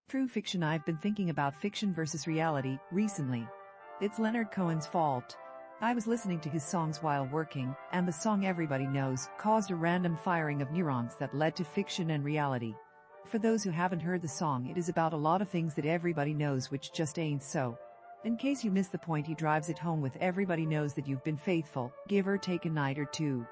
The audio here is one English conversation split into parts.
True fiction. I've been thinking about fiction versus reality recently. It's Leonard Cohen's fault. I was listening to his songs while working, and the song everybody knows caused a random firing of neurons that led to fiction and reality. For those who haven't heard the song, it is about a lot of things that everybody knows which just ain't so. In case you missed the point, he drives it home with everybody knows that you've been faithful, give or take a night or two.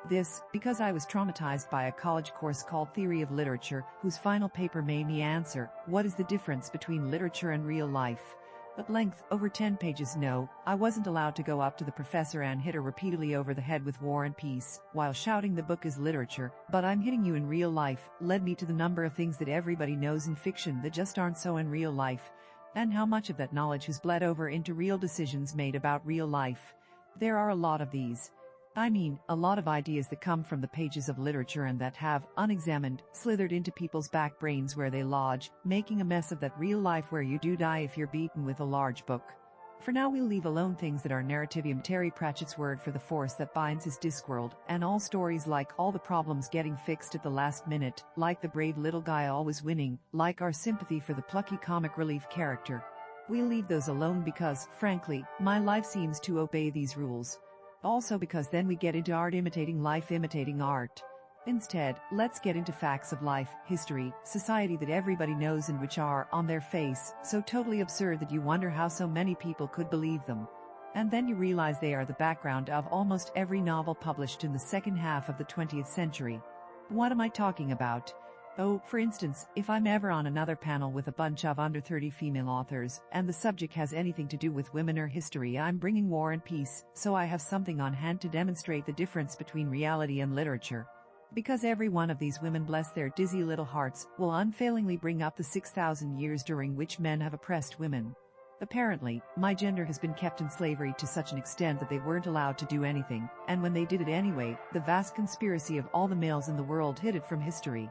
This, because I was traumatized by a college course called Theory of Literature, whose final paper made me answer, what is the difference between literature and real life? At length, over 10 pages. No, I wasn't allowed to go up to the professor and hit her repeatedly over the head with War and Peace, while shouting the book is literature, but I'm hitting you in real life, led me to the number of things that everybody knows in fiction that just aren't so in real life. And how much of that knowledge has bled over into real decisions made about real life. There are a lot of these. I mean, a lot of ideas that come from the pages of literature and that have, unexamined, slithered into people's back brains where they lodge, making a mess of that real life where you do die if you're beaten with a large book. For now we'll leave alone things that are narrativium, Terry Pratchett's word for the force that binds his Discworld, and all stories like all the problems getting fixed at the last minute, like the brave little guy always winning, like our sympathy for the plucky comic relief character. We'll leave those alone because, frankly, my life seems to obey these rules. Also because then we get into art imitating life imitating art. Instead, let's get into facts of life, history, society that everybody knows and which are, on their face, so totally absurd that you wonder how so many people could believe them. And then you realize they are the background of almost every novel published in the second half of the 20th century. What am I talking about? Oh, for instance, if I'm ever on another panel with a bunch of under 30 female authors, and the subject has anything to do with women or history, I'm bringing War and Peace, so I have something on hand to demonstrate the difference between reality and literature. Because every one of these women, bless their dizzy little hearts, will unfailingly bring up the 6,000 years during which men have oppressed women. Apparently, my gender has been kept in slavery to such an extent that they weren't allowed to do anything, and when they did it anyway, the vast conspiracy of all the males in the world hid it from history.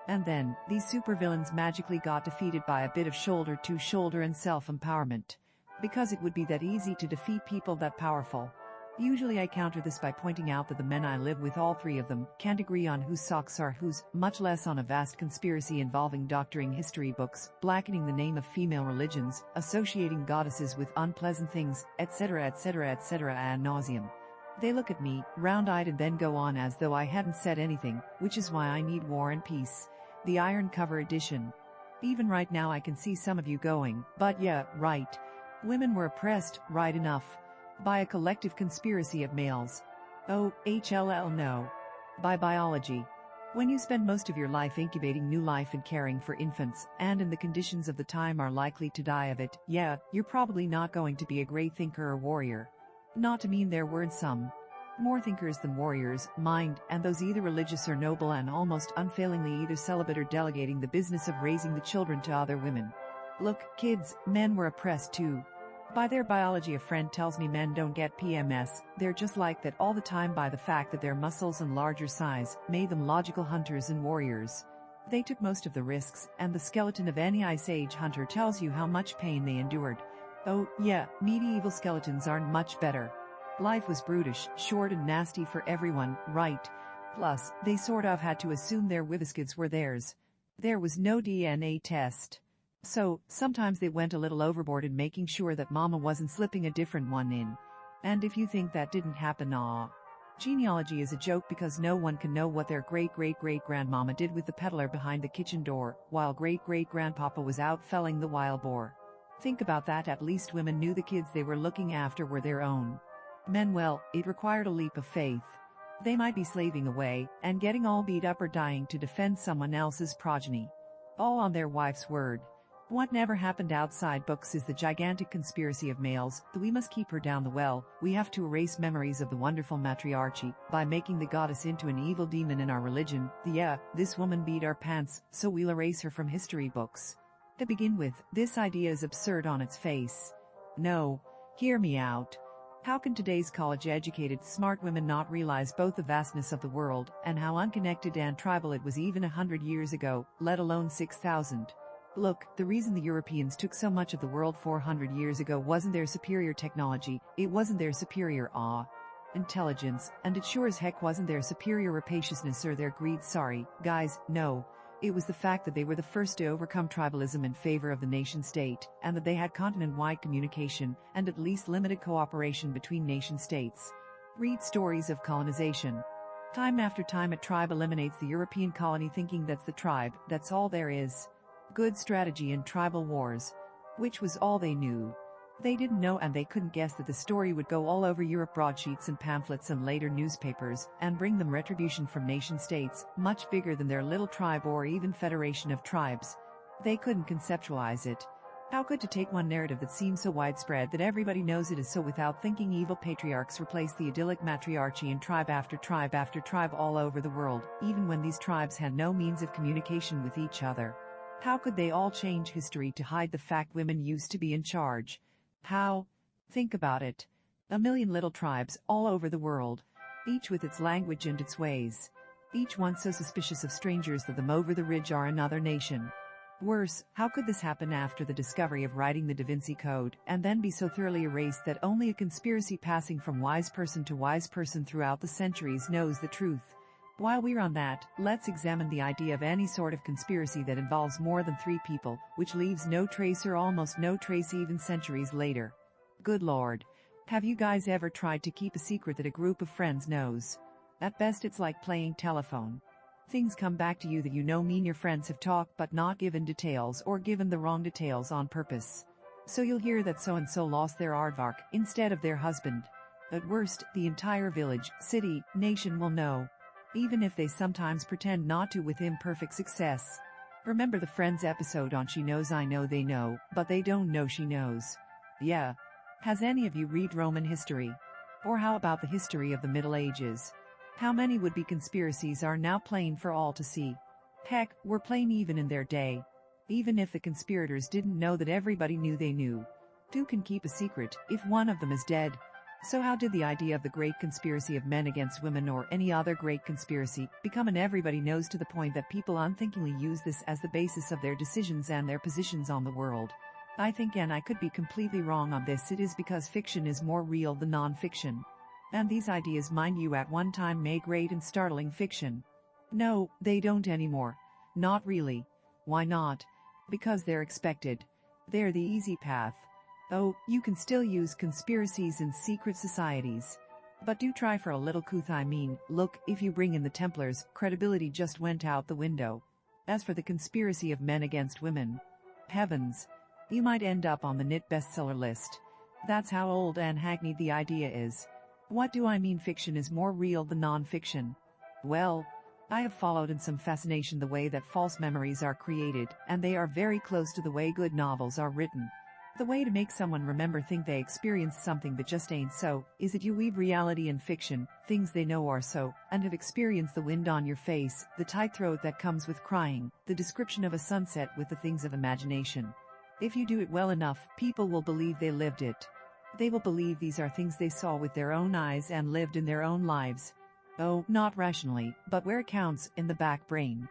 And then, these supervillains magically got defeated by a bit of shoulder-to-shoulder and self-empowerment. Because it would be that easy to defeat people that powerful. Usually I counter this by pointing out that the men I live with, all three of them, can't agree on whose socks are whose, much less on a vast conspiracy involving doctoring history books, blackening the name of female religions, associating goddesses with unpleasant things, etc. ad nauseum. They look at me, round-eyed, and then go on as though I hadn't said anything, which is why I need War and Peace. The iron cover edition. Even right now I can see some of you going, but yeah, right. Women were oppressed, right enough. By a collective conspiracy of males. Oh, HLL no. By biology. When you spend most of your life incubating new life and caring for infants, and in the conditions of the time are likely to die of it, yeah, you're probably not going to be a great thinker or warrior. Not to mean there weren't some more thinkers than warriors, mind, and those either religious or noble and almost unfailingly either celibate or delegating the business of raising the children to other women. Look, kids, men were oppressed too. By their biology, a friend tells me men don't get PMS, they're just like that all the time by the fact that their muscles and larger size made them logical hunters and warriors. They took most of the risks, and the skeleton of any Ice Age hunter tells you how much pain they endured. Oh, yeah, medieval skeletons aren't much better. Life was brutish, short and nasty for everyone, right? Plus, they sort of had to assume their whiskers were theirs. There was no DNA test. So, sometimes they went a little overboard in making sure that mama wasn't slipping a different one in. And if you think that didn't happen, genealogy is a joke because no one can know what their great-great-great-grandmama did with the peddler behind the kitchen door, while great-great-grandpapa was out felling the wild boar. Think about that. At least women knew the kids they were looking after were their own. Men, well, it required a leap of faith. They might be slaving away, and getting all beat up or dying to defend someone else's progeny. All on their wife's word. What never happened outside books is the gigantic conspiracy of males, that we must keep her down the well, we have to erase memories of the wonderful matriarchy, by making the goddess into an evil demon in our religion, this woman beat our pants, so we'll erase her from history books. To begin with, this idea is absurd on its face. No. Hear me out. How can today's college-educated, smart women not realize both the vastness of the world, and how unconnected and tribal it was even 100 years ago, let alone 6,000? Look, the reason the Europeans took so much of the world 400 years ago wasn't their superior technology, it wasn't their superior intelligence, and it sure as heck wasn't their superior rapaciousness or their greed. Sorry, guys, no. It was the fact that they were the first to overcome tribalism in favor of the nation-state, and that they had continent-wide communication and at least limited cooperation between nation-states. Read stories of colonization. Time after time a tribe eliminates the European colony thinking that's the tribe, that's all there is. Good strategy in tribal wars. Which was all they knew. They didn't know and they couldn't guess that the story would go all over Europe, broadsheets and pamphlets and later newspapers, and bring them retribution from nation-states, much bigger than their little tribe or even federation of tribes. They couldn't conceptualize it. How could to take one narrative that seems so widespread that everybody knows it is so without thinking evil patriarchs replace the idyllic matriarchy in tribe after tribe all over the world, even when these tribes had no means of communication with each other? How could they all change history to hide the fact women used to be in charge? How? Think about it. A million little tribes all over the world, each with its language and its ways. Each one so suspicious of strangers that them over the ridge are another nation. Worse, how could this happen after the discovery of writing the Da Vinci Code, and then be so thoroughly erased that only a conspiracy passing from wise person to wise person throughout the centuries knows the truth? While we're on that, let's examine the idea of any sort of conspiracy that involves more than 3 people, which leaves no trace or almost no trace even centuries later. Good Lord. Have you guys ever tried to keep a secret that a group of friends knows? At best it's like playing telephone. Things come back to you that you know mean your friends have talked but not given details or given the wrong details on purpose. So you'll hear that so-and-so lost their aardvark instead of their husband. At worst, the entire village, city, nation will know. Even if they sometimes pretend not to with imperfect success. Remember the Friends episode on She Knows I Know They Know, but they don't know she knows. Yeah. Has any of you read Roman history? Or how about the history of the Middle Ages? How many would-be conspiracies are now plain for all to see? Heck, were plain even in their day. Even if the conspirators didn't know that everybody knew they knew. Who can keep a secret if one of them is dead? So how did the idea of the great conspiracy of men against women or any other great conspiracy become an everybody knows to the point that people unthinkingly use this as the basis of their decisions and their positions on the world? I think, and I could be completely wrong on this, it is because fiction is more real than non-fiction. And these ideas, mind you, at one time made great and startling fiction. No, they don't anymore. Not really. Why not? Because they're expected. They're the easy path. Oh, you can still use conspiracies in secret societies. But do try for a little couth. I mean, look, if you bring in the Templars, credibility just went out the window. As for the conspiracy of men against women, heavens, you might end up on the NIT bestseller list. That's how old and hackneyed the idea is. What do I mean fiction is more real than non-fiction? Well, I have followed in some fascination the way that false memories are created, and they are very close to the way good novels are written. The way to make someone remember think they experienced something that just ain't so, is that you weave reality and fiction, things they know are so, and have experienced the wind on your face, the tight throat that comes with crying, the description of a sunset with the things of imagination. If you do it well enough, people will believe they lived it. They will believe these are things they saw with their own eyes and lived in their own lives. Oh, not rationally, but where it counts, in the back brain.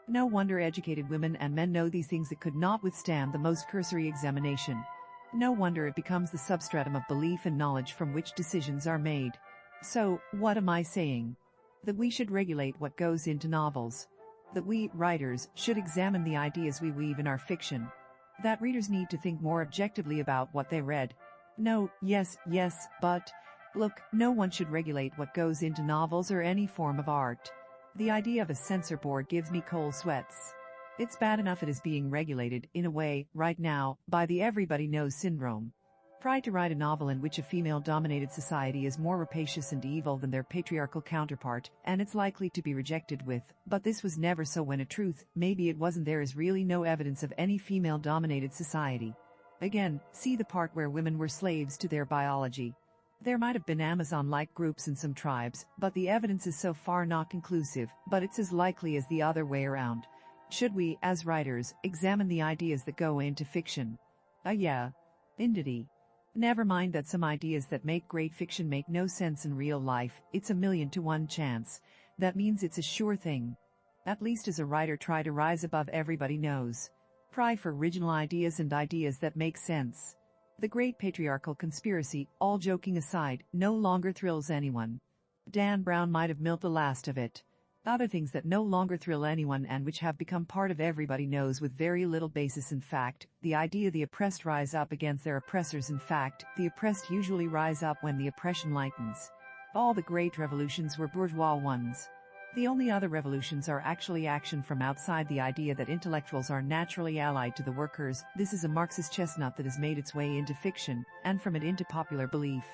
No wonder educated women and men know these things that could not withstand the most cursory examination. No wonder it becomes the substratum of belief and knowledge from which decisions are made. So, what am I saying? That we should regulate what goes into novels. That we, writers, should examine the ideas we weave in our fiction. That readers need to think more objectively about what they read. No, yes, but, look, no one should regulate what goes into novels or any form of art. The idea of a censor board gives me cold sweats. It's bad enough it is being regulated, in a way, right now, by the everybody knows syndrome. Try to write a novel in which a female-dominated society is more rapacious and evil than their patriarchal counterpart, and it's likely to be rejected with, but this was never so when a truth, maybe it wasn't, there is really no evidence of any female-dominated society. Again, see the part where women were slaves to their biology. There might have been Amazon-like groups in some tribes, but the evidence is so far not conclusive, but it's as likely as the other way around. Should we, as writers, examine the ideas that go into fiction? Yeah. Indeedy. Never mind that some ideas that make great fiction make no sense in real life, it's a 1,000,000 to 1 chance. That means it's a sure thing. At least as a writer, try to rise above everybody knows. Try for original ideas and ideas that make sense. The great patriarchal conspiracy, all joking aside, no longer thrills anyone. Dan Brown might have milked the last of it. Other things that no longer thrill anyone and which have become part of everybody knows with very little basis in fact, the idea the oppressed rise up against their oppressors. In fact, the oppressed usually rise up when the oppression lightens. All the great revolutions were bourgeois ones. The only other revolutions are actually action from outside the idea that intellectuals are naturally allied to the workers. This is a Marxist chestnut that has made its way into fiction, and from it into popular belief.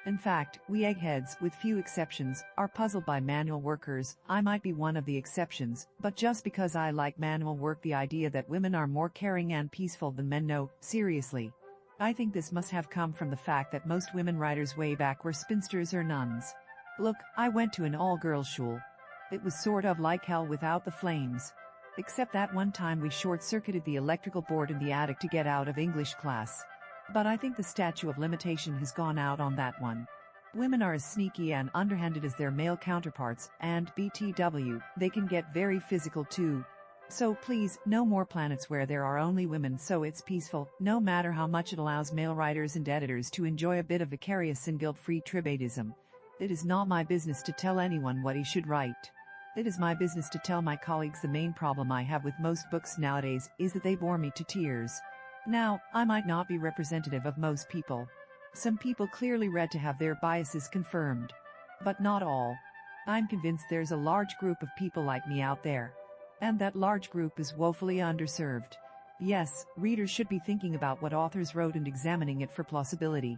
In fact, we eggheads, with few exceptions, are puzzled by manual workers. I might be one of the exceptions, but just because I like manual work, the idea that women are more caring and peaceful than men, no, seriously. I think this must have come from the fact that most women writers way back were spinsters or nuns. Look, I went to an all-girls school. It was sort of like hell without the flames. Except that one time we short-circuited the electrical board in the attic to get out of English class. But I think the statute of limitation has gone out on that one. Women are as sneaky and underhanded as their male counterparts, and BTW, they can get very physical too. So please, no more planets where there are only women so it's peaceful, no matter how much it allows male writers and editors to enjoy a bit of vicarious and guilt-free tribatism. It is not my business to tell anyone what he should write. It is my business to tell my colleagues the main problem I have with most books nowadays is that they bore me to tears. Now, I might not be representative of most people. Some people clearly read to have their biases confirmed. But not all. I'm convinced there's a large group of people like me out there. And that large group is woefully underserved. Yes, readers should be thinking about what authors wrote and examining it for plausibility.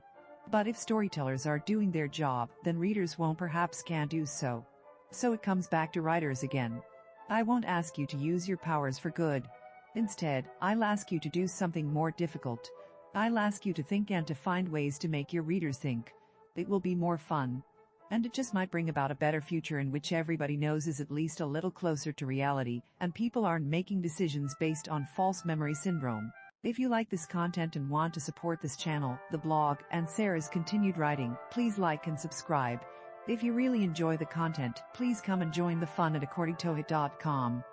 But if storytellers are doing their job, then readers won't, perhaps can't do so. So it comes back to writers again. I won't ask you to use your powers for good. Instead, I'll ask you to do something more difficult. I'll ask you to think and to find ways to make your readers think. It will be more fun. And it just might bring about a better future in which everybody knows is at least a little closer to reality, and people aren't making decisions based on false memory syndrome. If you like this content and want to support this channel, the blog, and Sarah's continued writing, please like and subscribe. If you really enjoy the content, please come and join the fun at accordingtohoot.com.